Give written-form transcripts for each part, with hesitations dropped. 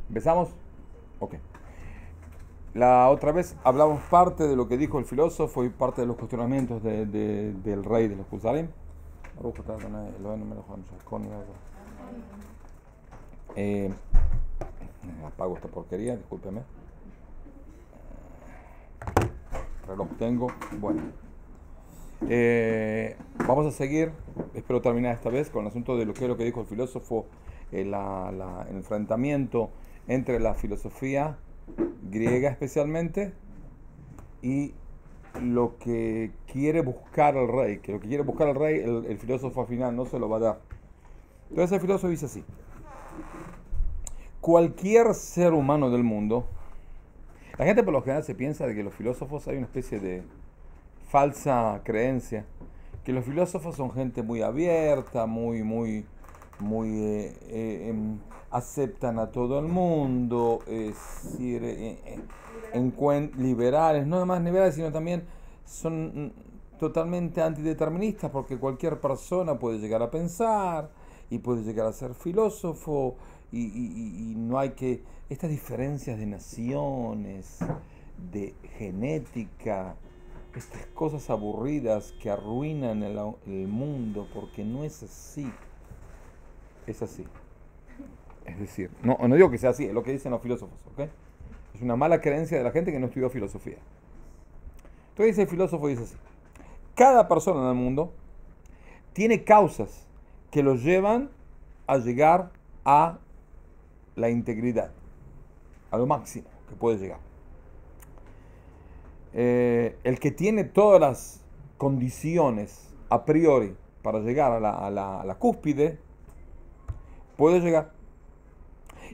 ¿Empezamos? Ok. La otra vez hablamos parte de lo que dijo el filósofo y parte de los cuestionamientos del rey de los Kuzarim. Apago esta porquería, discúlpeme. Reloj tengo. Bueno. Vamos a seguir, espero terminar esta vez con el asunto de lo que es lo que dijo el filósofo, el enfrentamiento entre la filosofía griega especialmente y lo que quiere buscar el rey, que lo que quiere buscar el rey, el filósofo al final no se lo va a dar. Entonces el filósofo dice así: cualquier ser humano del mundo, la gente por lo general se piensa de que los filósofos hay una especie de falsa creencia, que los filósofos son gente muy abierta, muy aceptan a todo el mundo, es decir, liberales, no más liberales, sino también son totalmente antideterministas, porque cualquier persona puede llegar a pensar y puede llegar a ser filósofo, y no hay que estas diferencias de naciones, de genética, estas cosas aburridas que arruinan el mundo, porque no es así. Es así. Es decir, no digo que sea así, es lo que dicen los filósofos, ¿ok? Es una mala creencia de la gente que no estudió filosofía. Entonces el filósofo dice así: cada persona en el mundo tiene causas que lo llevan a llegar a la integridad, a lo máximo que puede llegar. El que tiene todas las condiciones a priori para llegar a la cúspide puede llegar,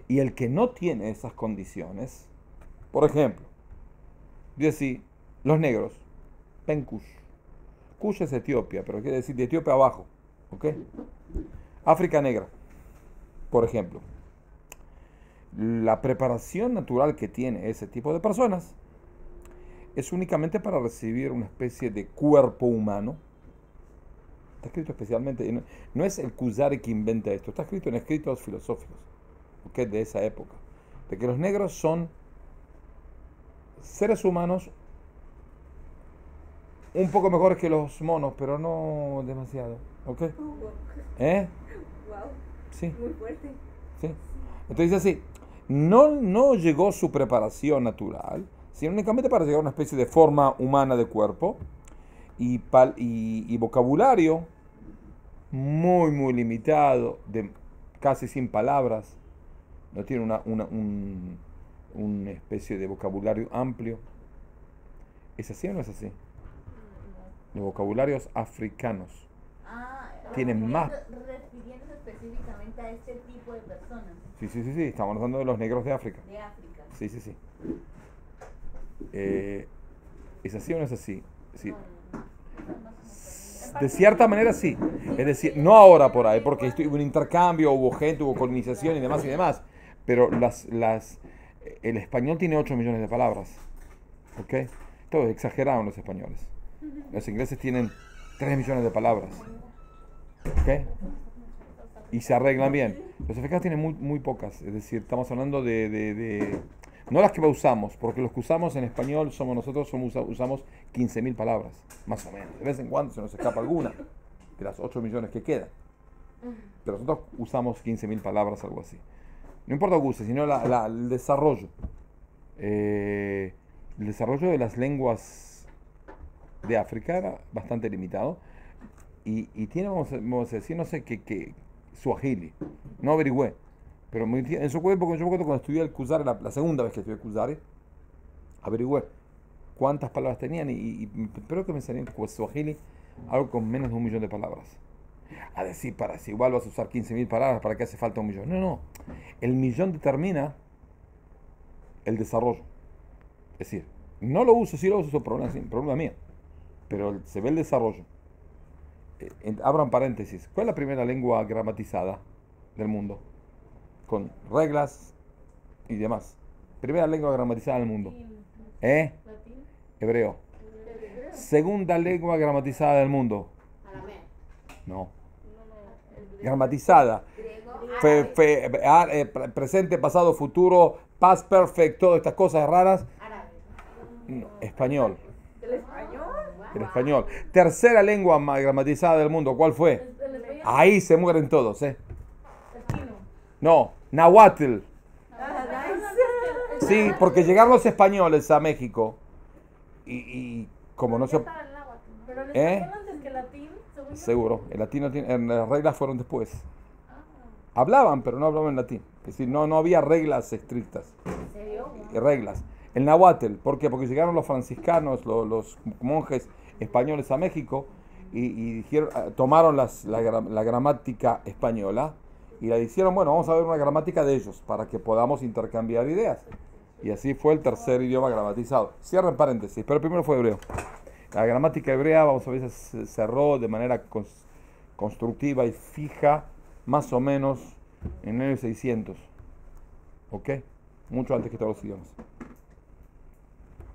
y el que no tiene esas condiciones, por ejemplo, dice los negros, ven Kush. Kush es Etiopía, pero quiere decir de Etiopía abajo, ¿ok? África negra, por ejemplo. La preparación natural que tiene ese tipo de personas es únicamente para recibir una especie de cuerpo humano. Está escrito especialmente, no es el Kuzari que inventa esto, está escrito en escritos filosóficos, ¿okay? De esa época, de que los negros son seres humanos un poco mejores que los monos, pero no demasiado, ¿ok? ¿Eh? Wow. Sí. Muy fuerte. Sí. Entonces dice así: no llegó su preparación natural, sino únicamente para llegar a una especie de forma humana de cuerpo y vocabulario muy limitado, de casi sin palabras, no tiene una especie de vocabulario amplio. ¿Es así o no es así? Los vocabularios africanos tienen más. Refiriéndose específicamente a este tipo de personas. Sí, estamos hablando de los negros de África. De África. Sí. ¿Es así o no es así? Sí. De cierta manera sí. Es decir, no ahora por ahí, porque hubo un intercambio, hubo gente, hubo colonización y demás. Pero el español tiene 8 millones de palabras. ¿Ok? Todos exageraron los españoles. Los ingleses tienen 3 millones de palabras. ¿Ok? Y se arreglan bien. Los africanos tienen muy pocas. Es decir, estamos hablando de no las que usamos, porque los que usamos en español usamos 15.000 palabras, más o menos. De vez en cuando se nos escapa alguna, de las 8 millones que quedan. Pero nosotros usamos 15.000 palabras, algo así. No importa lo que use, sino el desarrollo. El desarrollo de las lenguas de África era bastante limitado. Y tiene, vamos a decir, no sé qué Swahili. No averigüé. Pero en su cuerpo, cuando estudié el Kuzari, la segunda vez que estudié el Kuzari, averigüé cuántas palabras tenían y creo que me salían en Swahili algo con menos de 1 millón de palabras. A decir, si igual vas a usar 15.000 palabras, ¿para qué hace falta 1 millón? No. El millón determina el desarrollo. Es decir, no lo uso, si lo uso, es problema mío. Pero se ve el desarrollo. Abran paréntesis. ¿Cuál es la primera lengua gramatizada del mundo? Con reglas y demás. Primera lengua gramatizada del mundo. Hebreo. Segunda lengua gramatizada del mundo. Arameo. No. Gramatizada. presente, pasado, futuro, past perfect, todas estas cosas raras. Árabe. No, español. ¿El español? El español. Tercera lengua más gramatizada del mundo. ¿Cuál fue? ¿El español? Ahí se mueren todos, ¿eh? Latino. No, Nahuatl. Ah, Sí, porque llegaron los españoles a México y como no se... Pero el ¿Eh? español antes que el latín, según yo. Seguro, el latino las reglas fueron después. Hablaban, pero no hablaban en latín. Es decir, no había reglas estrictas. ¿En serio? Reglas. El Nahuatl, ¿por qué? Porque llegaron los franciscanos, los monjes españoles a México y dijeron, tomaron la gramática española y la hicieron, bueno, vamos a ver una gramática de ellos para que podamos intercambiar ideas. Y así fue el tercer idioma gramatizado. Cierren paréntesis, pero primero fue hebreo. La gramática hebrea, vamos a ver, se cerró de manera constructiva y fija, más o menos en el 600. ¿Ok? Mucho antes que todos los idiomas.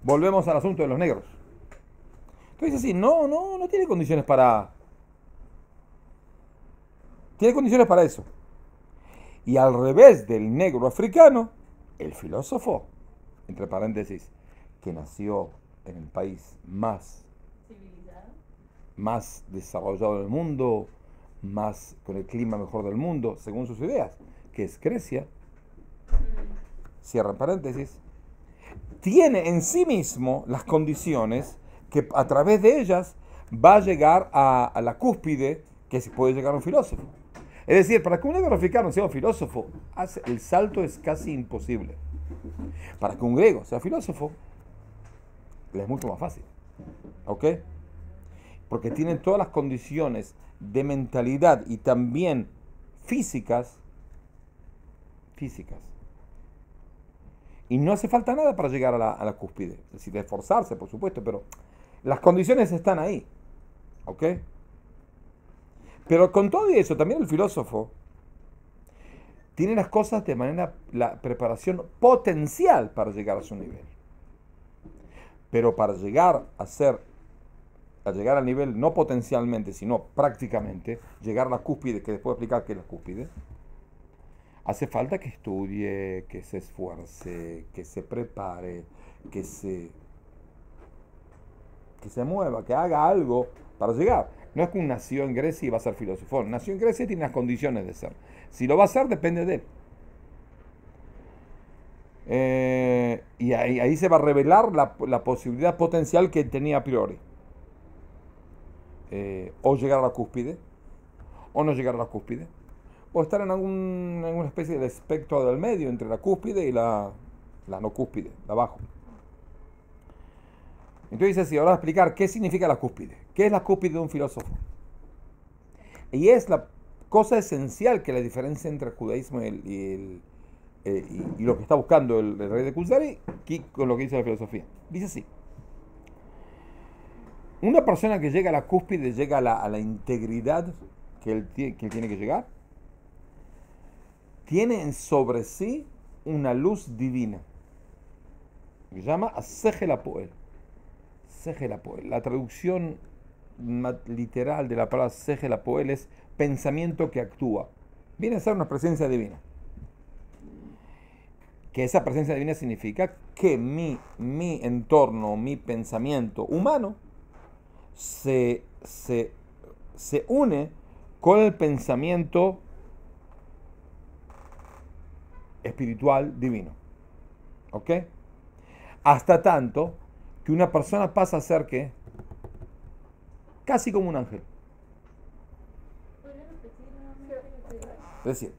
Volvemos al asunto de los negros. Entonces, sí, no tiene condiciones para... Tiene condiciones para eso. Y al revés del negro africano, el filósofo, entre paréntesis, que nació en el país más desarrollado del mundo, más con el clima mejor del mundo, según sus ideas, que es Grecia, cierra paréntesis, tiene en sí mismo las condiciones que a través de ellas va a llegar a la cúspide que se puede llegar a un filósofo. Es decir, para que un negro africano sea un filósofo, el salto es casi imposible. Para que un griego sea filósofo, le es mucho más fácil. ¿Ok? Porque tienen todas las condiciones de mentalidad y también físicas. Y no hace falta nada para llegar a la cúspide. Es decir, de esforzarse, por supuesto, pero las condiciones están ahí. ¿Ok? Pero con todo eso, también el filósofo tiene las cosas de manera, la preparación potencial para llegar a su nivel. Pero para llegar al nivel, no potencialmente, sino prácticamente, llegar a la cúspide, que después explicar qué es la cúspide, hace falta que estudie, que se esfuerce, que se prepare, que se mueva, que haga algo para llegar. No es que nació en Grecia y va a ser filósofo. Nació en Grecia y tiene las condiciones de ser. Si lo va a hacer, depende de él. Y ahí se va a revelar la posibilidad potencial que tenía a priori. O llegar a la cúspide, o no llegar a la cúspide, o estar en alguna especie de espectro del medio entre la cúspide y la no cúspide, de abajo. Entonces, si ahora voy a explicar qué significa la cúspide. ¿Qué es la cúspide de un filósofo? Y es la cosa esencial que la diferencia entre el judaísmo y lo que está buscando el rey de Kuzari con lo que dice la filosofía. Dice así. Una persona que llega a la cúspide, llega a la integridad que él tiene que llegar, tiene sobre sí una luz divina, que se llama Asegel Apoel. La traducción literal de la palabra Segel Apoel es pensamiento que actúa. Viene a ser una presencia divina. Que esa presencia divina significa que mi entorno, mi pensamiento humano se une con el pensamiento espiritual divino. ¿Ok? Hasta tanto que una persona pasa a ser ¿qué? Casi como un ángel. Es decir,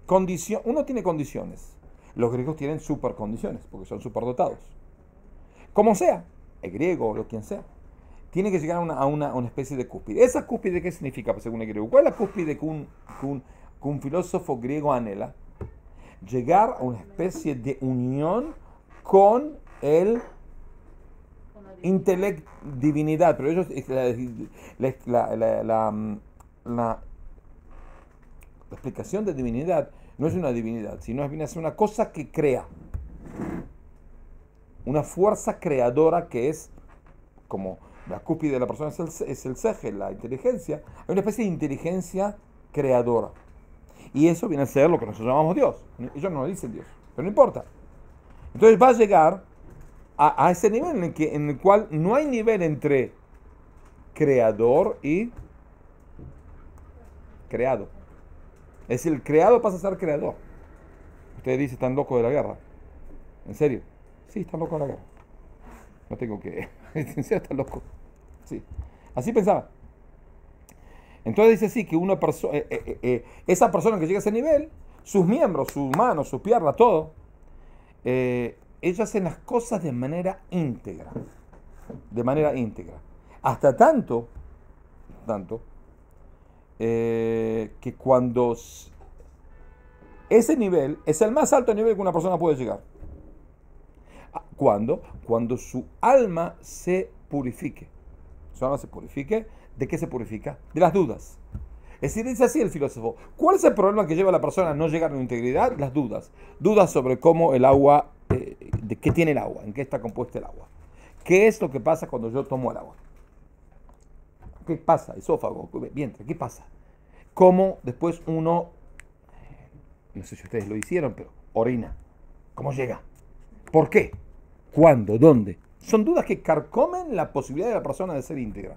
uno tiene condiciones. Los griegos tienen supercondiciones, porque son superdotados. Como sea, el griego o lo quien sea, tiene que llegar a una especie de cúspide. ¿Esa cúspide qué significa según el griego? ¿Cuál es la cúspide que un filósofo griego anhela? Llegar a una especie de unión con el divinidad, pero ellos la explicación de divinidad no es una divinidad, sino viene a ser una cosa que crea, una fuerza creadora que es como la cúspide de la persona es el Segel, la inteligencia, hay una especie de inteligencia creadora. Y eso viene a ser lo que nosotros llamamos Dios. Ellos no lo dicen Dios, pero no importa. Entonces va a llegar a ese nivel en el cual no hay nivel entre creador y creado. Es decir, el creado pasa a ser creador. Ustedes dicen, están locos de la guerra. ¿En serio? Sí, están locos de la guerra. No tengo que... ¿En serio están locos? Sí. Así pensaba. Entonces dice sí, que una persona, esa persona que llega a ese nivel, sus miembros, sus manos, sus piernas, todo, ellos hacen las cosas de manera íntegra. De manera íntegra. Hasta tanto, que cuando ese nivel es el más alto nivel que una persona puede llegar. ¿Cuándo? Cuando su alma se purifique. Su alma se purifique. ¿De qué se purifica? De las dudas. Es decir, dice así el filósofo. ¿Cuál es el problema que lleva a la persona a no llegar a la integridad? Las dudas. Dudas sobre cómo el agua, de qué tiene el agua, en qué está compuesta el agua. ¿Qué es lo que pasa cuando yo tomo el agua? ¿Qué pasa? Esófago, vientre, ¿qué pasa? ¿Cómo después uno, no sé si ustedes lo hicieron, pero orina? ¿Cómo llega? ¿Por qué? ¿Cuándo? ¿Dónde? Son dudas que carcomen la posibilidad de la persona de ser íntegra.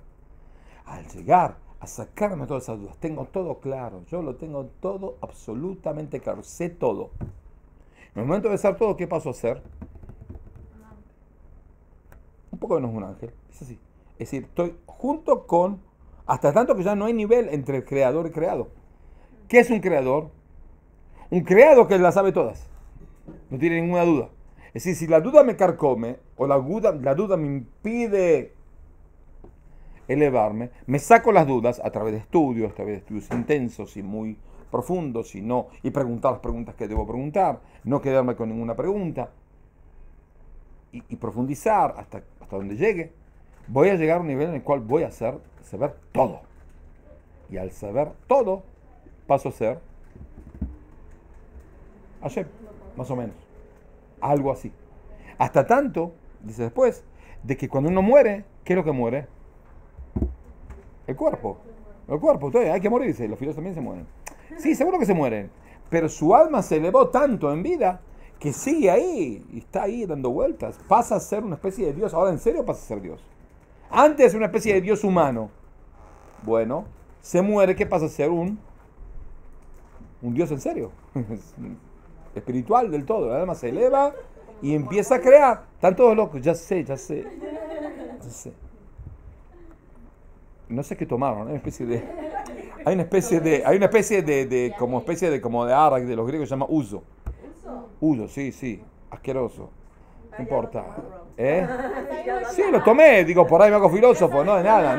Al llegar a sacarme todas esas dudas, tengo todo claro, yo lo tengo todo absolutamente claro, sé todo. En el momento de ser todo, ¿qué paso a ser? Un poco menos un ángel, es así. Es decir, estoy junto con, hasta tanto que ya no hay nivel entre el creador y creado. ¿Qué es un creador? Un creado que las sabe todas, no tiene ninguna duda. Es decir, si la duda me carcome o la duda me impide elevarme, me saco las dudas a través de estudios intensos y muy profundos y preguntar las preguntas que debo preguntar, no quedarme con ninguna pregunta y profundizar hasta donde llegue. Voy a llegar a un nivel en el cual voy a saber todo. Y al saber todo, paso a ser Hashem, más o menos. Algo así. Hasta tanto, dice después, de que cuando uno muere, ¿qué es lo que muere? El cuerpo. El cuerpo. Entonces, hay que morirse. Los filósofos también se mueren. Sí, seguro que se mueren. Pero su alma se elevó tanto en vida que sigue ahí. Y está ahí dando vueltas. Pasa a ser una especie de Dios. Ahora, ¿en serio pasa a ser Dios? Antes era una especie de Dios humano. Bueno, se muere. ¿Qué pasa a ser? Un Dios en serio. Espiritual del todo. El alma se eleva y empieza a crear. Están todos locos. Ya sé. No sé qué tomaron, hay una especie de como de arak de los griegos, se llama uso. Uso, sí, asqueroso. No importa. ¿Eh? Sí, lo tomé, digo, por ahí me hago filósofo, no de nada,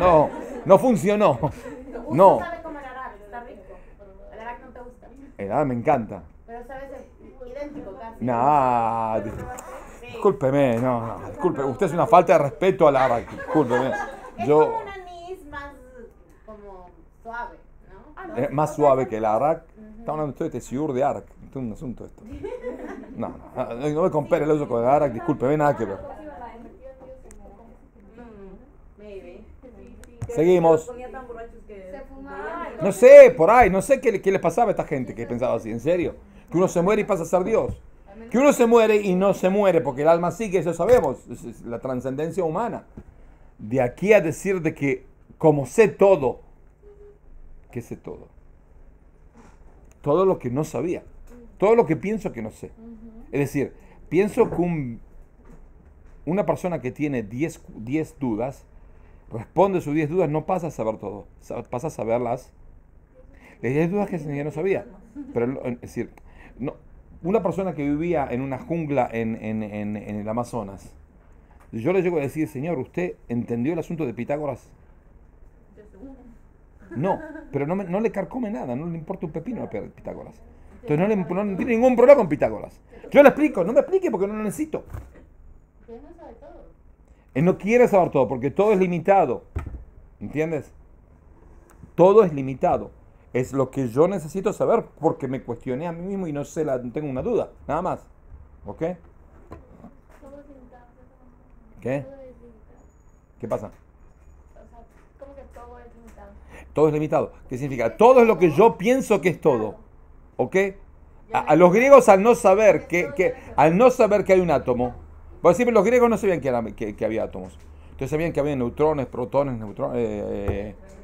no funcionó. No. ¿Sabe cómo el arak? Está rico. El arak no te gusta. El arak me encanta. Pero sabes, idéntico casi. Nah, discúlpeme, disculpe, usted es una falta de respeto al arak, discúlpeme. Es como un anís más como suave, ¿no? Es más suave que el arak. Está hablando usted de tesiur de arak. Es un asunto esto. No me compare el uso con el arak, disculpe, nada que ver. Seguimos. No sé, por ahí, no sé qué les pasaba a esta gente que pensaba así, en serio. Que uno se muere y pasa a ser Dios. Que uno se muere y no se muere porque el alma sigue, eso sabemos. Es la trascendencia humana. De aquí a decir de que como sé todo, ¿qué sé todo? Todo lo que no sabía. Todo lo que pienso que no sé. Es decir, pienso que una persona que tiene 10 dudas, responde sus 10 dudas, no pasa a saber todo. Pasa a saber las 10 dudas que ese niño no sabía. Pero, es decir, no, una persona que vivía en una jungla en el Amazonas, yo le llego a decir, señor, ¿usted entendió el asunto de Pitágoras? No, pero no le carcome nada, no le importa un pepino a Pitágoras. Entonces no tiene ningún problema con Pitágoras. Yo le explico, no me explique porque no lo necesito. Él no sabe todo. Él no quiere saber todo porque todo es limitado. ¿Entiendes? Todo es limitado. Es lo que yo necesito saber porque me cuestioné a mí mismo y no tengo una duda. Nada más. ¿Ok? Todo es limitado. ¿Qué? Todo es limitado. ¿Qué pasa? O sea, ¿cómo que todo es limitado? Todo es limitado. ¿Qué significa? Todo es lo que yo pienso que es todo. ¿Ok? A los griegos al no saber al no saber que hay un átomo, por decir, los griegos no sabían que había átomos. Entonces sabían que había neutrones, protones,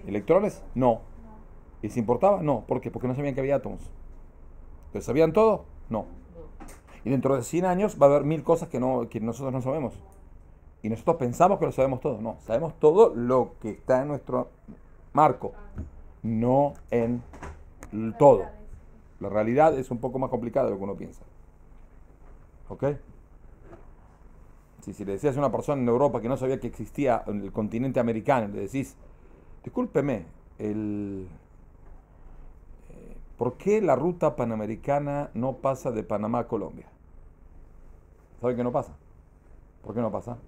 electrones. No. ¿Les importaba? No. ¿Por qué? Porque no sabían que había átomos. ¿Entonces sabían todo? No. Y dentro de 100 años va a haber 1000 cosas que nosotros no sabemos. Y nosotros pensamos que lo sabemos todo. No, sabemos todo lo que está en nuestro marco, no en todo. La realidad es un poco más complicada de lo que uno piensa. ¿Ok? Si le decías a una persona en Europa que no sabía que existía el continente americano, le decís, discúlpeme, ¿por qué la ruta panamericana no pasa de Panamá a Colombia? ¿Sabe que no pasa? ¿Por qué no pasa?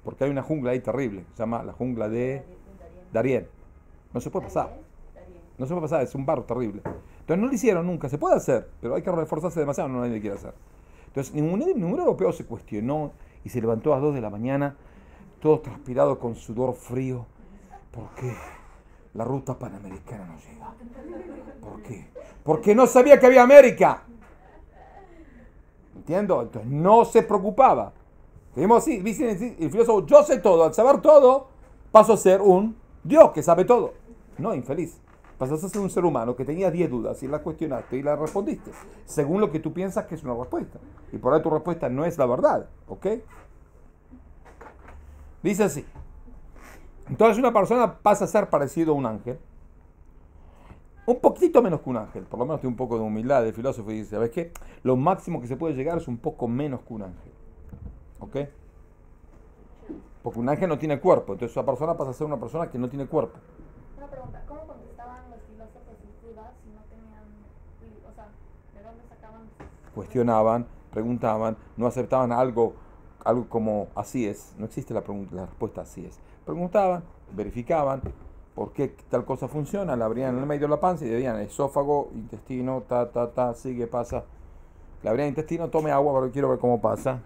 Porque hay una jungla ahí terrible, se llama la jungla de Darién. No se puede pasar. No se puede pasar, es un barro terrible. Entonces no lo hicieron nunca, se puede hacer, pero hay que reforzarse demasiado, no nadie quiere hacer. Entonces ningún europeo se cuestionó y se levantó a las 2 de la mañana, todo transpirado con sudor frío. ¿Por qué la ruta panamericana no llega? ¿Por qué? Porque no sabía que había América. ¿Entiendo? Entonces no se preocupaba. Dijimos así, dice el filósofo, yo sé todo, al saber todo, paso a ser un Dios que sabe todo. No, infeliz. Pasas a ser un ser humano que tenía 10 dudas y las cuestionaste y las respondiste, según lo que tú piensas que es una respuesta. Y por ahí tu respuesta no es la verdad, ¿ok? Dice así. Entonces una persona pasa a ser parecido a un ángel, un poquito menos que un ángel, por lo menos tiene un poco de humildad. El filósofo dice, ¿sabes qué? Lo máximo que se puede llegar es un poco menos que un ángel. ¿Ok? Porque un ángel no tiene cuerpo, entonces esa persona pasa a ser una persona que no tiene cuerpo. Una pregunta, ¿cómo contestaban los filósofos sus dudas si no tenían, o sea, de dónde sacaban? Cuestionaban, preguntaban, no aceptaban algo como así es. No existe la respuesta así es. Preguntaban, verificaban por qué tal cosa funciona, la abrían en el medio de la panza y decían esófago, intestino, sigue, pasa. Le abrían el intestino, tome agua, pero quiero ver cómo pasa.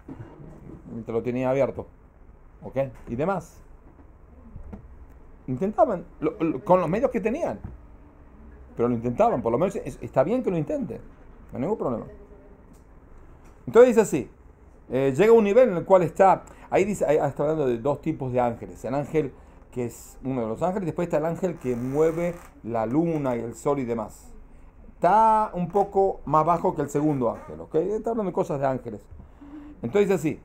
Te lo tenía abierto, ¿ok? Y demás. Intentaban, con los medios que tenían, pero lo intentaban, por lo menos está bien que lo intenten, no hay ningún problema. Entonces dice así, llega a un nivel en el cual está hablando de 2 tipos de ángeles, el ángel que es uno de los ángeles, después está el ángel que mueve la luna y el sol y demás. Está un poco más bajo que el segundo ángel, ¿ok? Está hablando de cosas de ángeles. Entonces dice así,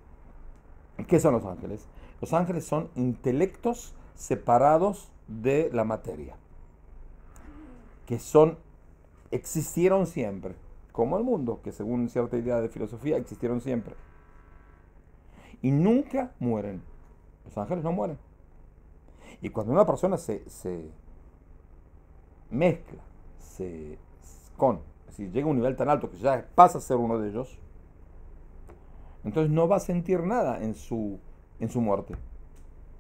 ¿qué son los ángeles? Los ángeles son intelectos separados de la materia, que existieron siempre, como el mundo, que según cierta idea de filosofía existieron siempre. Y nunca mueren. Los ángeles no mueren. Y cuando una persona se mezcla es decir, llega a un nivel tan alto que ya pasa a ser uno de ellos, entonces no va a sentir nada en su muerte.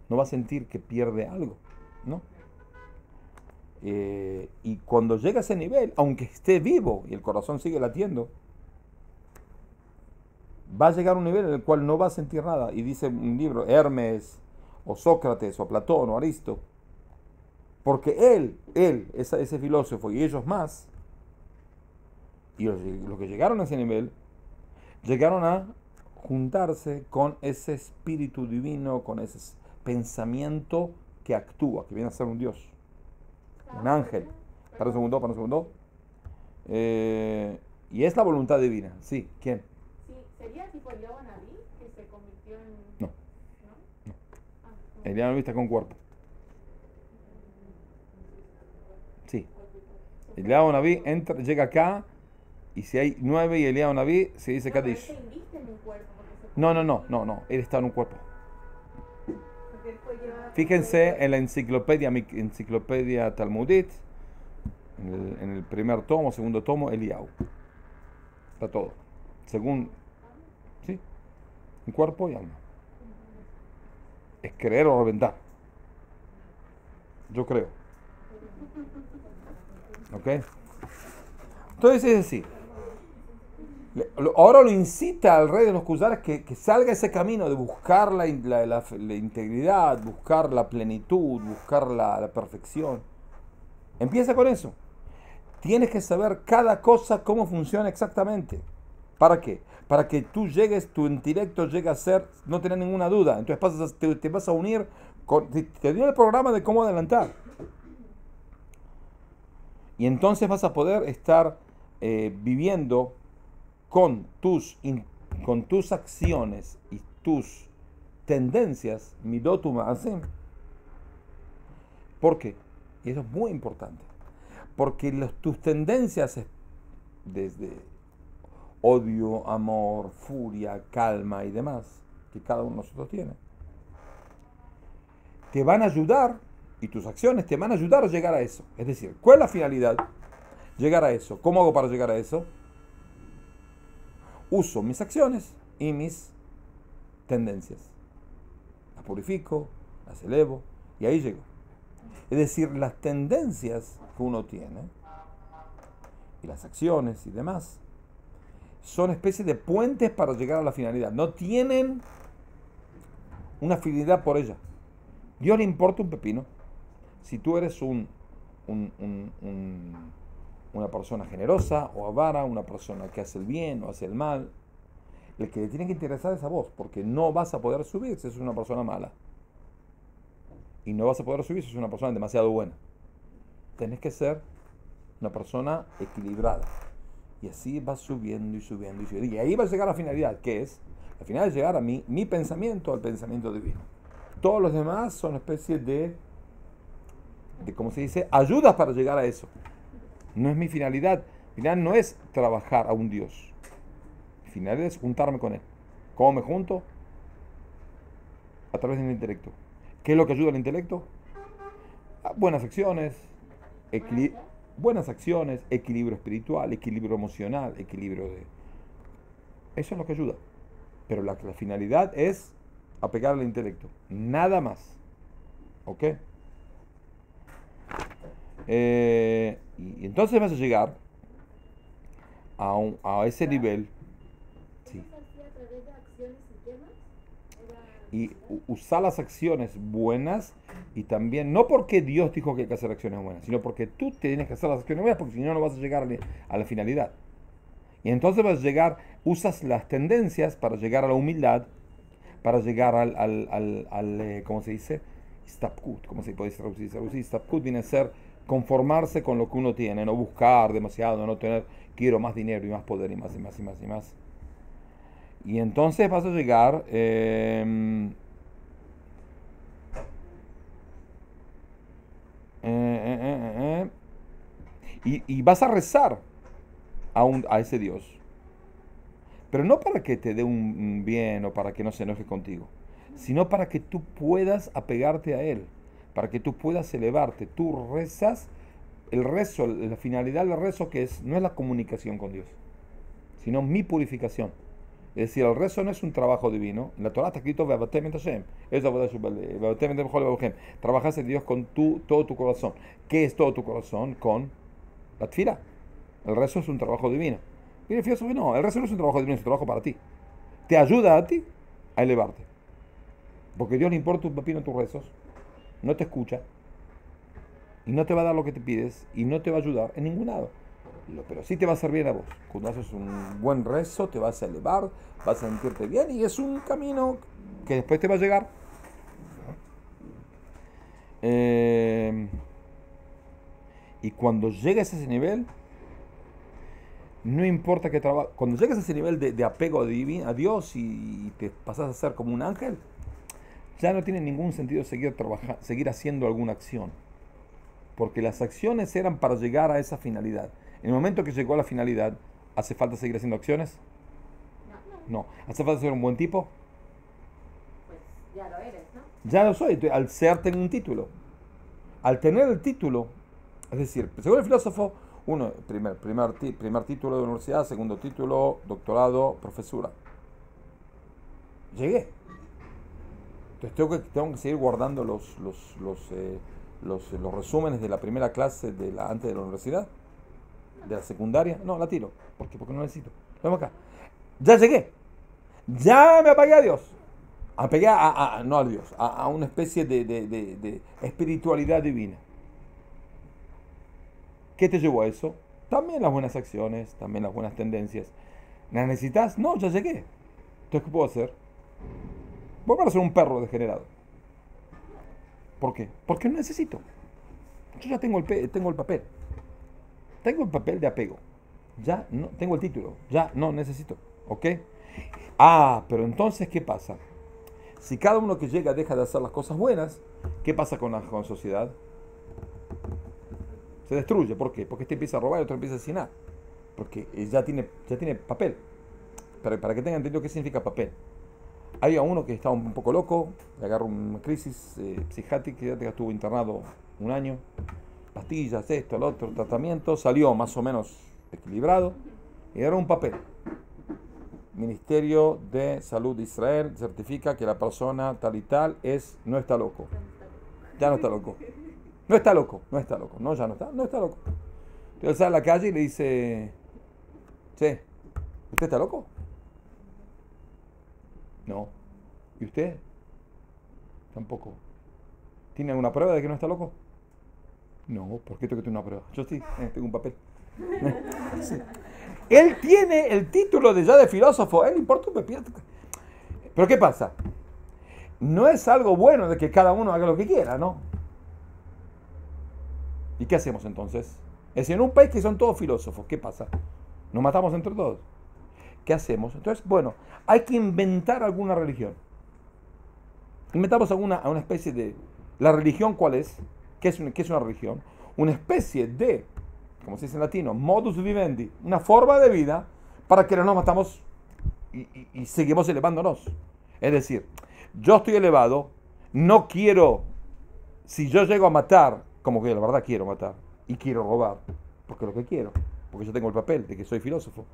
No va a sentir que pierde algo, ¿no? Y cuando llega a ese nivel, aunque esté vivo y el corazón sigue latiendo, va a llegar a un nivel en el cual no va a sentir nada. Y dice un libro, Hermes, o Sócrates, o Platón, o Aristo, porque ese filósofo y ellos más, y los que llegaron a ese nivel, llegaron a juntarse con ese espíritu divino, con ese pensamiento que actúa, que viene a ser un Dios, un ángel. Para un segundo. Y es la voluntad divina. Sí, ¿quién? Sí, ¿sería tipo Eliyahu Naví que se convirtió en...? No. Eliyahu Naví está con cuerpo. Sí. Eliyahu Naví llega acá, y si hay 9 y Eliyahu Naví, se dice Kadish. No. Él está en un cuerpo. Fíjense en la enciclopedia Talmudit, en el primer tomo, segundo tomo, Eliyahu. Está todo. Según, ¿sí? Un cuerpo y alma. Es creer o reventar. Yo creo. ¿Ok? Entonces es así. Ahora lo incita al rey de los Kuzares que salga ese camino de buscar la integridad, buscar la plenitud, buscar la perfección. Empieza con eso. Tienes que saber cada cosa cómo funciona exactamente. ¿Para qué? Para que tú llegues, tu intelecto llegue a ser, no tener ninguna duda. Entonces te vas a unir, te dio el programa de cómo adelantar. Y entonces vas a poder estar viviendo con tus acciones y tus tendencias, midot ma'asim. ¿Por qué? Y eso es muy importante. Porque tus tendencias, desde odio, amor, furia, calma y demás, que cada uno de nosotros tiene, te van a ayudar, y tus acciones te van a ayudar a llegar a eso. Es decir, ¿cuál es la finalidad? Llegar a eso. ¿Cómo hago para llegar a eso? Uso mis acciones y mis tendencias. Las purifico, las elevo y ahí llego. Es decir, las tendencias que uno tiene y las acciones y demás son especies de puentes para llegar a la finalidad. No tienen una afinidad por ella. Dios le importa un pepino. Si tú eres una persona generosa o avara, una persona que hace el bien o hace el mal, el que le tiene que interesar es a vos, porque no vas a poder subir si sos una persona mala. Y no vas a poder subir si sos una persona demasiado buena. Tenés que ser una persona equilibrada. Y así vas subiendo y subiendo y subiendo. Y ahí va a llegar a la finalidad, que es, la finalidad es llegar a mi pensamiento, al pensamiento divino. Todos los demás son especies de ¿cómo se dice? Ayudas para llegar a eso. No es mi finalidad. Mi finalidad no es trabajar a un Dios. Mi finalidad es juntarme con Él. ¿Cómo me junto? A través del intelecto. ¿Qué es lo que ayuda al intelecto? Buenas acciones, equilibrio espiritual, equilibrio emocional, equilibrio de... Eso es lo que ayuda. Pero la finalidad es apegar al intelecto. Nada más. ¿Ok? Y entonces vas a llegar a ese nivel. Sí. Y usar las acciones buenas, y también, no porque Dios dijo que hay que hacer acciones buenas, sino porque tú tienes que hacer las acciones buenas, porque si no, no vas a llegar a la finalidad. Y entonces vas a llegar, usas las tendencias para llegar a la humildad, para llegar al ¿cómo se dice? Istapkut. ¿Cómo se puede traducir? Istapkut viene a ser conformarse con lo que uno tiene, no buscar demasiado, no tener, quiero más dinero y más poder y más y más y más y más. Y entonces vas a llegar y vas a rezar a ese Dios. Pero no para que te dé un bien o para que no se enoje contigo, sino para que tú puedas apegarte a Él, para que tú puedas elevarte. Tú rezas, el rezo, la finalidad del rezo que es, no es la comunicación con Dios, sino mi purificación. Es decir, el rezo no es un trabajo divino. En la Torah está escrito trabajas en Dios con todo tu corazón. ¿Qué es todo tu corazón? Con la tefila. El rezo es un trabajo divino. Y el filósofo no, el rezo no es un trabajo divino, es un trabajo para ti. Te ayuda a ti a elevarte. Porque Dios le importa un pepino tus rezos, no te escucha, y no te va a dar lo que te pides, y no te va a ayudar en ningún lado. Pero sí te va a hacer bien a vos. Cuando haces un buen rezo, te vas a elevar, vas a sentirte bien, y es un camino que después te va a llegar. Y cuando llegues a ese nivel, no importa que trabajes, cuando llegues a ese nivel de apego a Dios y te pasas a ser como un ángel, ya no tiene ningún sentido seguir haciendo alguna acción. Porque las acciones eran para llegar a esa finalidad. En el momento que llegó a la finalidad, ¿hace falta seguir haciendo acciones? No. ¿Hace falta ser un buen tipo? Pues ya lo eres, ¿no? Ya lo soy. Al ser, tengo un título. Al tener el título, es decir, según el filósofo, uno, primer título de universidad, segundo título, doctorado, profesura. Llegué. Entonces tengo que seguir guardando los resúmenes de la primera clase antes de la universidad, de la secundaria. No, la tiro. ¿Por qué? Porque no necesito. Vamos acá. Ya llegué. Ya me apagué a Dios. Apegué no a Dios, a una especie de espiritualidad divina. ¿Qué te llevó a eso? También las buenas acciones, también las buenas tendencias. ¿Las necesitas? No, ya llegué. Entonces, ¿qué puedo hacer? Volver a ser un perro degenerado. ¿Por qué? Porque no necesito. Yo ya tengo tengo el papel. Tengo el papel de apego. Ya no, tengo el título. Ya no necesito. ¿Ok? Ah, pero entonces, ¿qué pasa? Si cada uno que llega deja de hacer las cosas buenas, ¿qué pasa con la sociedad? Se destruye. ¿Por qué? Porque este empieza a robar y otro empieza a asesinar. Porque ya tiene papel. Pero para que tengan entendido qué significa papel. Había uno que estaba un poco loco, le agarró una crisis psiquiátrica, estuvo internado un año, pastillas, esto, el otro, tratamiento, salió más o menos equilibrado y era un papel. Ministerio de Salud de Israel certifica que la persona tal y tal no está loco. Ya no está loco. No está loco, no está loco. No, ya no está loco. Entonces sale a la calle y le dice, che, ¿usted está loco? No. ¿Y usted? Tampoco. ¿Tiene alguna prueba de que no está loco? No, ¿por qué tengo que tener una prueba? Yo sí, tengo un papel. Sí. Él tiene el título de filósofo, él importa un pepino. Pero ¿qué pasa? No es algo bueno de que cada uno haga lo que quiera, ¿no? ¿Y qué hacemos entonces? Es decir, en un país que son todos filósofos, ¿qué pasa? Nos matamos entre todos. ¿Qué hacemos? Entonces, bueno, hay que inventar alguna religión. Inventamos una especie de... ¿La religión cuál es? ¿Qué es una religión? Una especie de, como se dice en latino, modus vivendi, una forma de vida para que no nos matamos y seguimos elevándonos. Es decir, yo estoy elevado, no quiero, si yo llego a matar, como que la verdad quiero matar, y quiero robar, porque es lo que quiero, porque yo tengo el papel de que soy filósofo.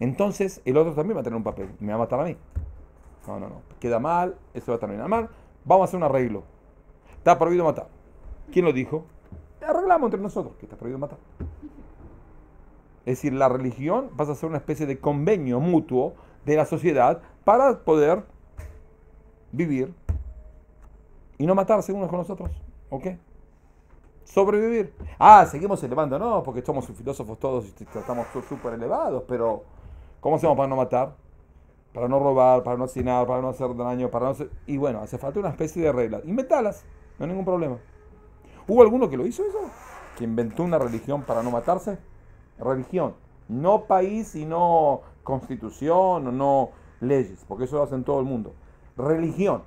Entonces, el otro también va a tener un papel, me va a matar a mí. No, queda mal, eso va a terminar mal, vamos a hacer un arreglo. Está prohibido matar. ¿Quién lo dijo? Arreglamos entre nosotros que está prohibido matar. Es decir, la religión pasa a ser una especie de convenio mutuo de la sociedad para poder vivir y no matarse unos con los otros. ¿Ok? Sobrevivir. Ah, seguimos elevando, no, porque somos filósofos todos y estamos súper elevados, pero ¿cómo hacemos para no matar? Para no robar, para no asesinar, para no hacer daño, para no hacer... Y bueno, hace falta una especie de reglas. Inventalas, no hay ningún problema. ¿Hubo alguno que lo hizo eso? ¿Que inventó una religión para no matarse? Religión. No país y no constitución o no leyes, porque eso lo hacen todo el mundo. Religión.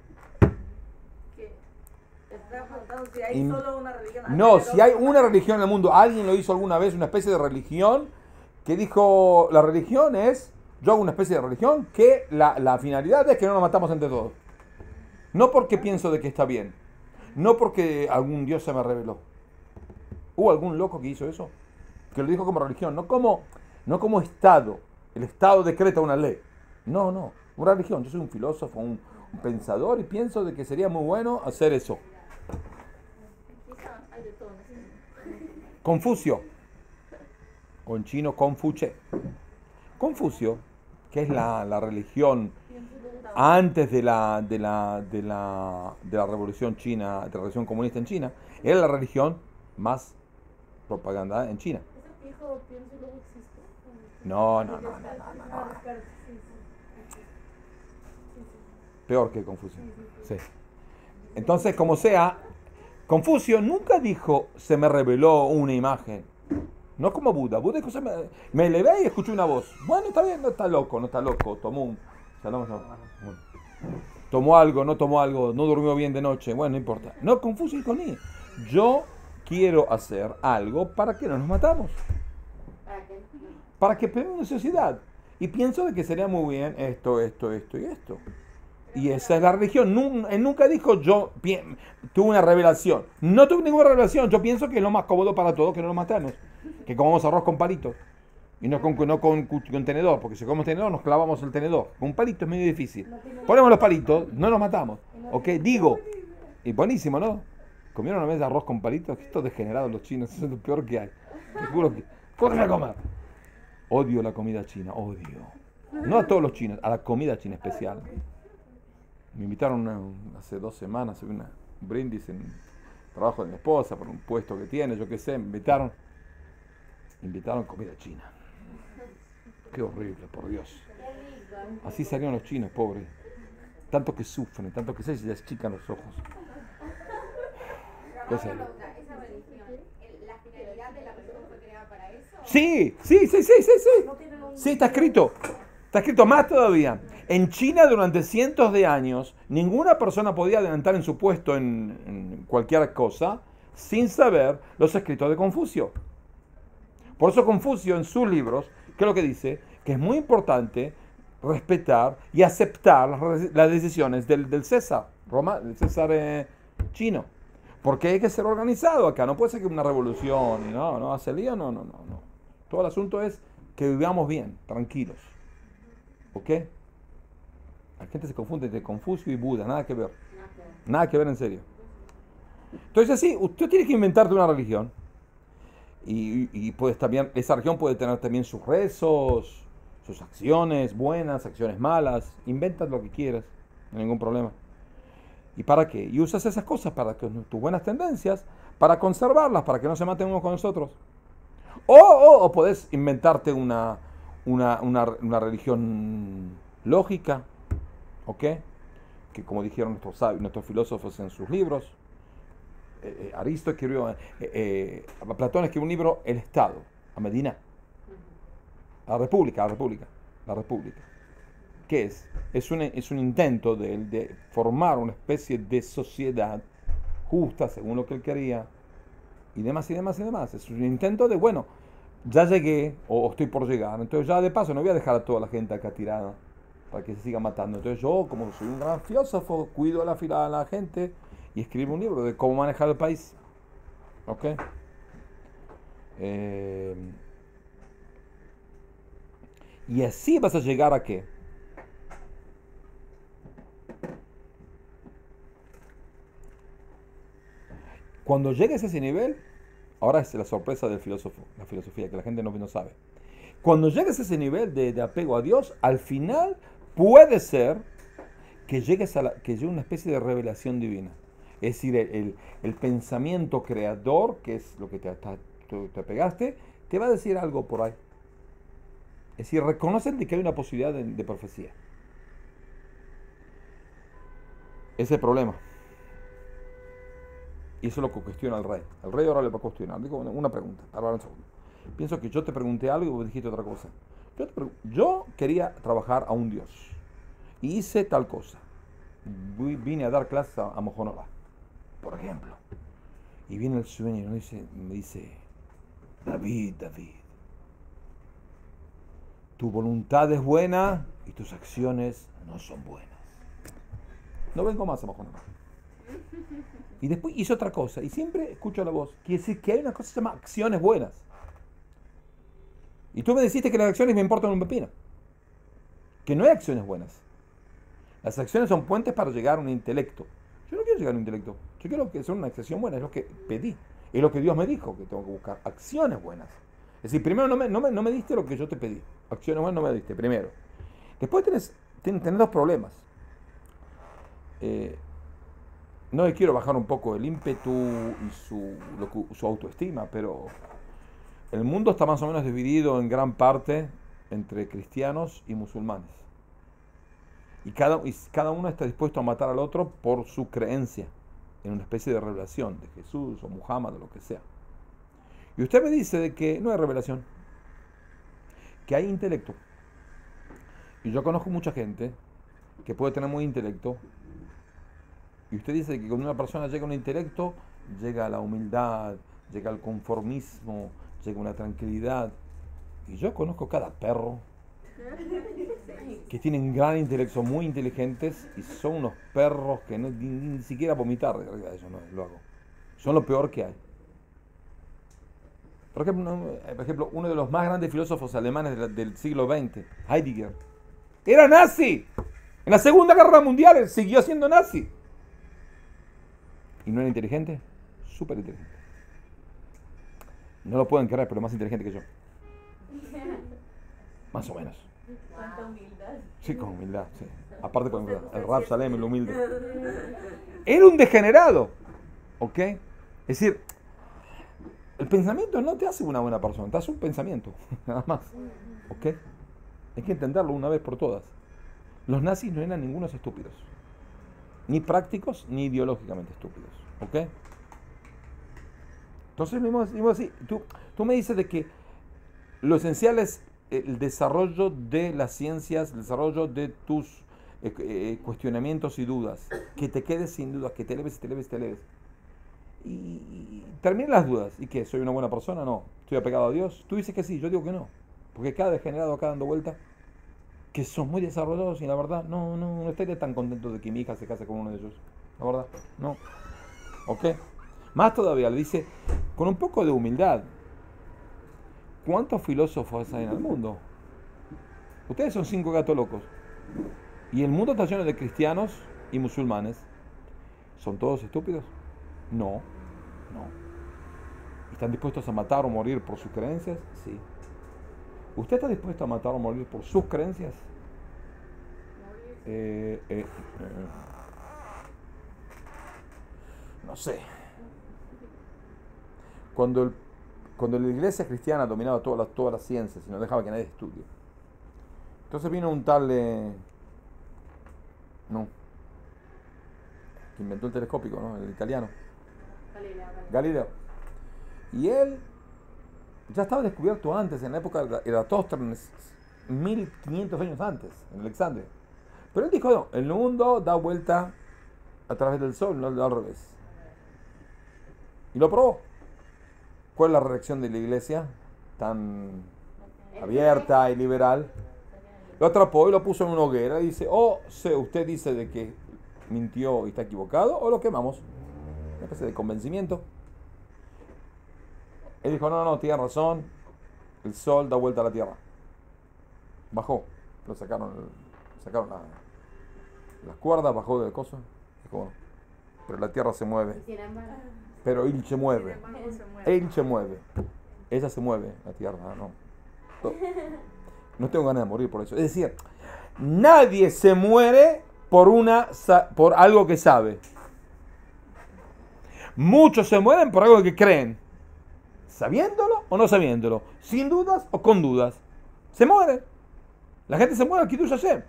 Está faltando si hay solo una religión. No, si hay una religión en el mundo, alguien lo hizo alguna vez, una especie de religión, que dijo, la religión es, yo hago una especie de religión, que la finalidad es que no nos matamos entre todos. No porque pienso de que está bien, no porque algún dios se me reveló. ¿Hubo algún loco que hizo eso? Que lo dijo como religión, no como Estado. El Estado decreta una ley. No, una religión. Yo soy un filósofo, un pensador y pienso de que sería muy bueno hacer eso. Confucio, o en chino Confuche. Confucio, que es la religión antes de la revolución china, de la revolución comunista en China, era la religión más propaganda en China. ¿Ese viejo pienso y luego existe? No. Peor que Confucio. Sí. Entonces, como sea, Confucio nunca dijo se me reveló una imagen. No como Buda. Buda dijo me elevé y escuché una voz. Bueno, está bien, no está loco. Tomó algo, no tomó algo, no durmió bien de noche. Bueno, no importa. No, Confucio dijo ni. Yo quiero hacer algo para que no nos matamos. Para que pegue una sociedad. Y pienso de que sería muy bien esto y esto. Y esa es la religión. Él nunca dijo tuve una revelación. No tuve ninguna revelación. Yo pienso que es lo más cómodo para todos que no nos matemos. Que comamos arroz con palitos. Y no con tenedor. Porque si comemos tenedor nos clavamos el tenedor. Con un palito es medio difícil. Ponemos los palitos, no nos matamos. ¿Ok? Digo. Y buenísimo, ¿no? ¿Comieron una vez arroz con palitos? Estos degenerados los chinos. Eso es lo peor que hay. Te juro que... ¡Corren a comer! Odio la comida china. Odio. No a todos los chinos. A la comida china especial. Me invitaron hace 2 semanas, un brindis en el trabajo de mi esposa por un puesto que tiene, yo qué sé, me invitaron. invitaron comida china. Qué horrible, por Dios. Qué rico. Así salieron los chinos, pobres. Tanto que sufren, tanto que se les achican los ojos. Una pregunta, ¿esa religión, la finalidad de la religión fue creada para eso? Sí. Sí, está escrito. Está escrito más todavía. En China durante cientos de años, ninguna persona podía adelantar en su puesto en cualquier cosa sin saber los escritos de Confucio. Por eso Confucio en sus libros, ¿qué es lo que dice? Que es muy importante respetar y aceptar las decisiones del César, del César chino. Porque hay que ser organizado acá, no puede ser que una revolución y no hace lío, no. Todo el asunto es que vivamos bien, tranquilos. ¿Ok? La gente se confunde entre Confucio y Buda, nada que ver. Nada que ver en serio. Entonces sí, usted tiene que inventarte una religión. Y puedes también, esa religión puede tener también sus rezos, sus acciones buenas, acciones malas. Inventas lo que quieras, no hay ningún problema. ¿Y para qué? Y usas esas cosas para que tus buenas tendencias, para conservarlas, para que no se maten unos con nosotros. O podés inventarte una religión lógica, ¿ok? Que como dijeron nuestros filósofos en sus libros, Aristo escribió, Platón escribió un libro, El Estado, a Medina, la República. ¿Qué es? Es un intento de formar una especie de sociedad justa según lo que él quería, y demás. Es un intento de, bueno, ya llegué, o estoy por llegar, entonces ya de paso no voy a dejar a toda la gente acá tirada para que se siga matando. Entonces yo, como soy un gran filósofo, cuido a la gente y escribo un libro de cómo manejar el país. ¿Ok? Y así vas a llegar a qué? Cuando llegues a ese nivel, ahora es la sorpresa del filósofo, la filosofía, que la gente no sabe. Cuando llegues a ese nivel de apego a Dios, al final puede ser que llegue una especie de revelación divina. Es decir, el pensamiento creador, que es lo que te apegaste, te va a decir algo por ahí. Es decir, reconocen de que hay una posibilidad de profecía. Ese es el problema. Y eso es lo que cuestiona el rey. El rey ahora le va a cuestionar. Digo una pregunta. Ahora un segundo. Pienso que yo te pregunté algo y vos dijiste otra cosa. Yo quería trabajar a un Dios. Y hice tal cosa. Vine a dar clases a Mojonova, por ejemplo. Y viene el sueño y me dice, David, tu voluntad es buena y tus acciones no son buenas. No vengo más a Mojonova. Y después hizo otra cosa, y siempre escucho la voz. Quiere decir que hay una cosa que se llama acciones buenas. Y tú me dijiste que las acciones me importan un pepino. Que no hay acciones buenas. Las acciones son puentes para llegar a un intelecto. Yo no quiero llegar a un intelecto. Yo quiero que sea una acción buena, es lo que pedí. Es lo que Dios me dijo que tengo que buscar. Acciones buenas. Es decir, primero no me diste lo que yo te pedí. Acciones buenas no me diste, primero. Después tenés dos problemas. No le quiero bajar un poco el ímpetu y su autoestima, pero el mundo está más o menos dividido en gran parte entre cristianos y musulmanes. Y cada uno está dispuesto a matar al otro por su creencia en una especie de revelación de Jesús o Muhammad o lo que sea. Y usted me dice de que no hay revelación, que hay intelecto. Y yo conozco mucha gente que puede tener muy intelecto. Y usted dice que cuando una persona llega a un intelecto, llega a la humildad, llega al conformismo, llega a una tranquilidad. Y yo conozco cada perro que tienen gran intelecto, son muy inteligentes y son unos perros que ni siquiera vomitar de eso no lo hago. Son lo peor que hay. Por ejemplo, uno de los más grandes filósofos alemanes del siglo XX, Heidegger, era nazi. En la Segunda Guerra Mundial siguió siendo nazi. ¿Y no era inteligente? Súper inteligente. No lo pueden creer, pero más inteligente que yo. Más o menos. Cuánta humildad. Sí, con humildad, sí. Aparte, por ejemplo, el Rab Salem, el humilde. Era un degenerado, ¿ok? Es decir, El pensamiento no te hace una buena persona, te hace un pensamiento, nada más. ¿Ok? Hay que entenderlo una vez por todas. Los nazis no eran ningunos estúpidos. Ni prácticos, ni ideológicamente estúpidos. ¿Ok? Entonces, mismo así, tú me dices de que lo esencial es el desarrollo de las ciencias, el desarrollo de tus cuestionamientos y dudas. Que te quedes sin dudas, que te eleves, te eleves, te eleves. Y terminen las dudas. ¿Y qué? ¿Soy una buena persona? No. ¿Estoy apegado a Dios? Tú dices que sí, yo digo que no. Porque cada degenerado acá dando vuelta, que son muy desarrollados y la verdad, no estaría tan contento de que mi hija se case con uno de ellos. La verdad, no. ¿Ok? Más todavía, le dice, con un poco de humildad, ¿cuántos filósofos hay en el mundo? Ustedes son 5 gatos locos. Y el mundo está lleno de cristianos y musulmanes. ¿Son todos estúpidos? No. ¿Están dispuestos a matar o morir por sus creencias? Sí. ¿Usted está dispuesto a matar o morir por sus creencias? No sé. Cuando la iglesia cristiana dominaba todas las ciencias y no dejaba que nadie estudie. Entonces vino un tal... que inventó el telescópico, ¿no? El italiano. Galileo. Y él ya estaba descubierto antes, en la época de Eratóstenes, 1500 años antes, en Alexandria. Pero él dijo, no, el mundo da vuelta a través del sol, no al revés. Y lo probó. ¿Cuál es la reacción de la iglesia? Tan abierta y liberal. Lo atrapó y lo puso en una hoguera y dice, usted dice de que mintió y está equivocado, o lo quemamos. Una especie de convencimiento. Él dijo, no, tiene razón, el sol da vuelta a la tierra. Bajó, lo sacaron las cuerdas, bajó del coso. Dijo, bueno, pero la tierra se mueve. Pero él se mueve. Él se mueve. Ella se mueve, la tierra, no tengo ganas de morir por eso. Es decir, nadie se muere por algo que sabe. Muchos se mueren por algo que creen. Sabiéndolo o no sabiéndolo. Sin dudas o con dudas. Se muere. La gente se muere al Kiddush Hashem.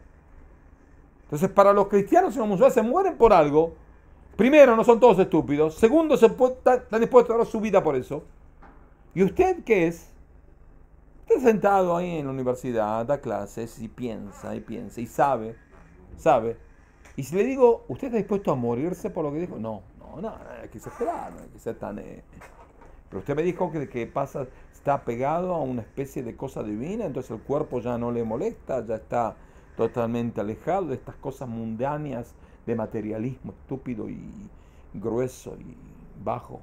Entonces, para los cristianos y los musulmanes se mueren por algo. Primero, no son todos estúpidos. Segundo, están dispuestos a dar su vida por eso. ¿Y usted qué es? Está sentado ahí en la universidad, da clases y piensa y sabe. Y si le digo, ¿usted está dispuesto a morirse por lo que dijo? No, hay que exagerar, no hay que ser tan... Pero usted me dijo que está pegado a una especie de cosa divina, entonces el cuerpo ya no le molesta, ya está totalmente alejado de estas cosas mundanas de materialismo estúpido y grueso y bajo.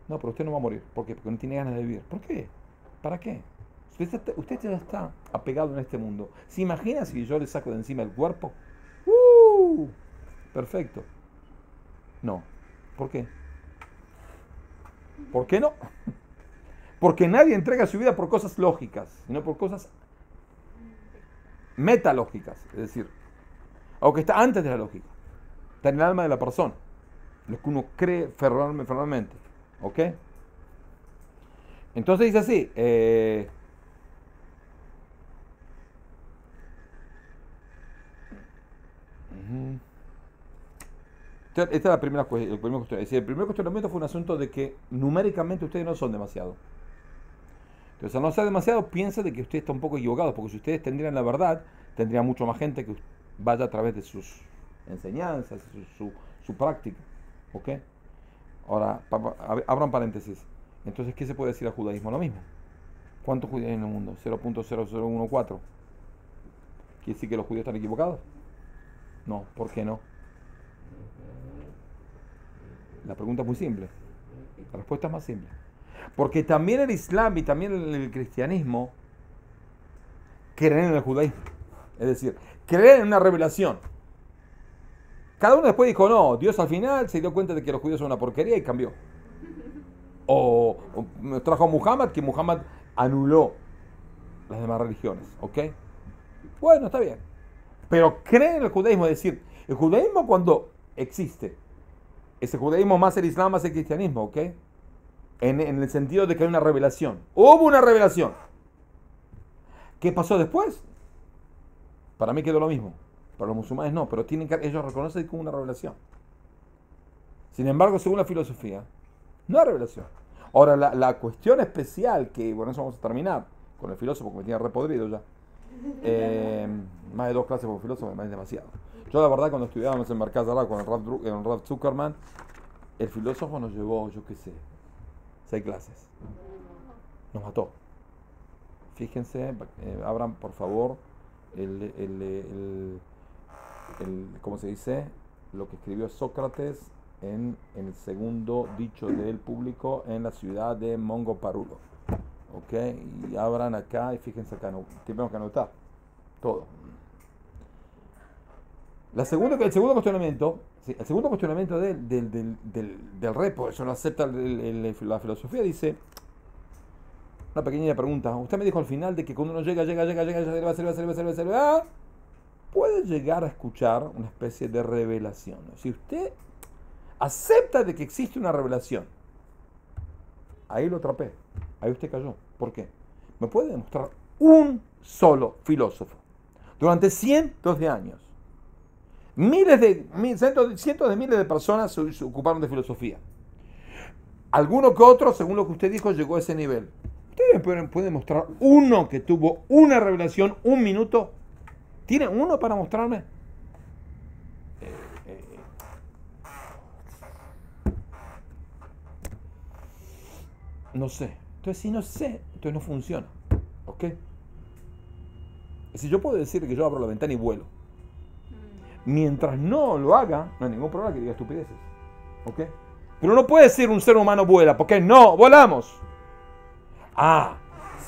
No, pero usted no va a morir. ¿Por qué? Porque no tiene ganas de vivir. ¿Por qué? ¿Para qué? Usted ya está apegado en este mundo. ¿Se imagina si yo le saco de encima el cuerpo? Perfecto. No. ¿Por qué? ¿Por qué no? Porque nadie entrega su vida por cosas lógicas, sino por cosas metalógicas. Es decir, algo que está antes de la lógica. Está en el alma de la persona. Lo que uno cree fervorosamente. ¿Ok? Entonces dice así. Esta es el primer cuestionamiento. Es decir, el primer cuestionamiento fue un asunto de que numéricamente ustedes no son demasiado. Entonces, al no ser demasiado, piensa de que usted está un poco equivocado, porque si ustedes tendrían la verdad, tendría mucho más gente que vaya a través de sus enseñanzas, su práctica. ¿Ok? Ahora, abran paréntesis. Entonces, ¿qué se puede decir al judaísmo? Lo mismo. ¿Cuántos judíos hay en el mundo? 0.0014. ¿Quiere decir que los judíos están equivocados? No, ¿por qué no? La pregunta es muy simple. La respuesta es más simple. Porque también el Islam y también el cristianismo creen en el judaísmo. Es decir, creen en una revelación. Cada uno después dijo, no, Dios al final se dio cuenta de que los judíos son una porquería y cambió. O trajo a Muhammad, que Muhammad anuló las demás religiones. ¿Ok? Bueno, está bien. Pero creen en el judaísmo. Es decir, el judaísmo cuando existe, es el judaísmo más el islam más el cristianismo. ¿Ok? en el sentido de que hay una revelación. Hubo una revelación. ¿Qué pasó después? Para mí quedó lo mismo. Para los musulmanes no, pero ellos reconocen como una revelación. Sin embargo, según la filosofía, no hay revelación. Ahora, la cuestión especial, que bueno, eso vamos a terminar con el filósofo, que me tiene repodrido ya. Más de 2 clases por filósofo, me parece demasiado. Yo, la verdad, cuando estudiábamos en Mercaz Arab con el Rav Zuckerman, el filósofo nos llevó, yo qué sé, 6 clases. Nos mató. Fíjense, abran por favor ¿cómo se dice? Lo que escribió Sócrates en el segundo dicho del público en la ciudad de Mongo Parulo. Ok, y abran acá y fíjense acá, tenemos que anotar todo. El segundo cuestionamiento, sí, el segundo cuestionamiento del repo, eso no acepta la filosofía, dice, una pequeña pregunta. Usted me dijo al final de que cuando uno llega, puede llegar a escuchar una especie de revelación. Si usted acepta de que existe una revelación, ahí lo atrapé, ahí usted cayó. ¿Por qué? ¿Me puede demostrar un solo filósofo durante cientos de años? Cientos de miles de personas se ocuparon de filosofía. Alguno que otro, según lo que usted dijo, llegó a ese nivel. ¿Usted me puede mostrar uno que tuvo una revelación, un minuto? ¿Tiene uno para mostrarme? No sé. Entonces, si no sé, entonces no funciona. ¿Ok? Si yo puedo decir que yo abro la ventana y vuelo, mientras no lo haga, no hay ningún problema que diga estupideces. ¿Ok? Pero no puede decir un ser humano vuela, porque no, volamos.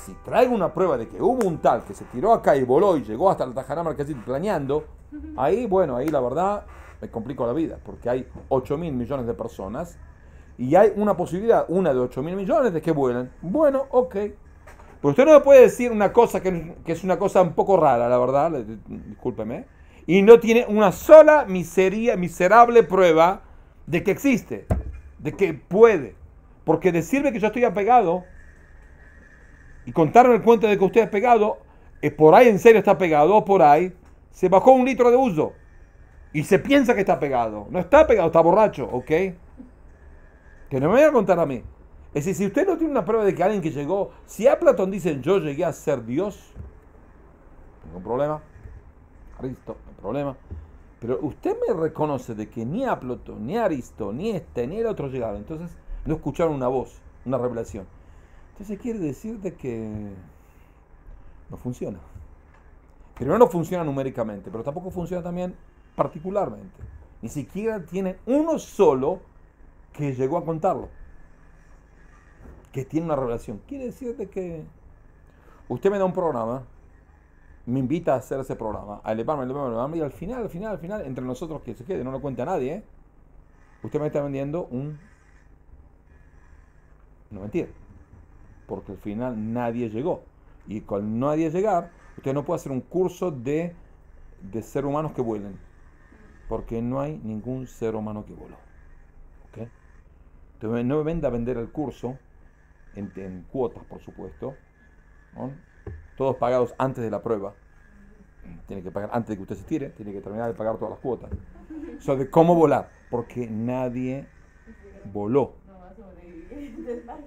Si traigo una prueba de que hubo un tal que se tiró acá y voló y llegó hasta el Tajaná Marcasí planeando, ahí la verdad me complico la vida, porque hay 8.000 millones de personas y hay una posibilidad, una de 8.000 millones de que vuelen. Bueno, ok. Pero usted no me puede decir una cosa que es una cosa un poco rara, la verdad, discúlpeme, y no tiene una sola miserable prueba de que existe, de que puede. Porque decirme que yo estoy apegado y contarme el cuento de que usted es pegado, por ahí en serio está pegado, o por ahí se bajó 1 litro de uso y se piensa que está pegado. No está pegado, está borracho, ¿ok? Que no me vaya a contar a mí. Es decir, si usted no tiene una prueba de que alguien que llegó, si a Platón dicen yo llegué a ser Dios, ningún problema. Aristo, no hay problema. Pero usted me reconoce de que ni a Platón, ni a Aristo, ni ni el otro llegaron. Entonces no escucharon una voz, una revelación. Entonces quiere decir de que no funciona. Pero no funciona numéricamente, pero tampoco funciona también particularmente. Ni siquiera tiene uno solo que llegó a contarlo, que tiene una revelación. Quiere decir de que usted me da un programa, me invita a hacer ese programa, a elevarme, y al final, entre nosotros que se quede, no lo cuente a nadie, usted me está vendiendo una mentira. Porque al final nadie llegó. Y con nadie llegar, usted no puede hacer un curso de ser humanos que vuelen. Porque no hay ningún ser humano que voló. ¿Ok? Entonces no me venda a vender el curso en cuotas, por supuesto, ¿no? Todos pagados antes de la prueba. Tiene que pagar antes de que usted se tire, tiene que terminar de pagar todas las cuotas. De cómo volar, porque nadie voló.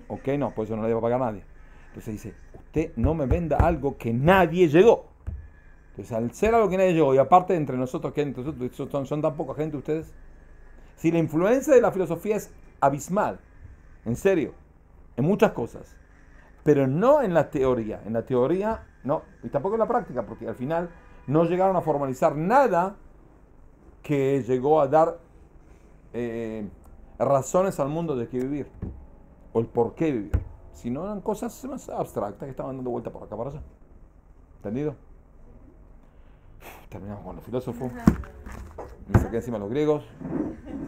Ok, no, por eso no le va a pagar nadie. Entonces dice, usted no me venda algo que nadie llegó. Entonces, al ser algo que nadie llegó, y aparte entre nosotros, que entre nosotros son tan poca gente ustedes, si la influencia de la filosofía es abismal, en serio, en muchas cosas, pero no en la teoría. En la teoría, no, y tampoco en la práctica, porque al final no llegaron a formalizar nada que llegó a dar razones al mundo de qué vivir, o el por qué vivir, sino eran cosas más abstractas que estaban dando vuelta por acá para allá. ¿Entendido? Terminamos con los filósofos. Me saqué encima los griegos.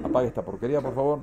Apague esta porquería, por favor.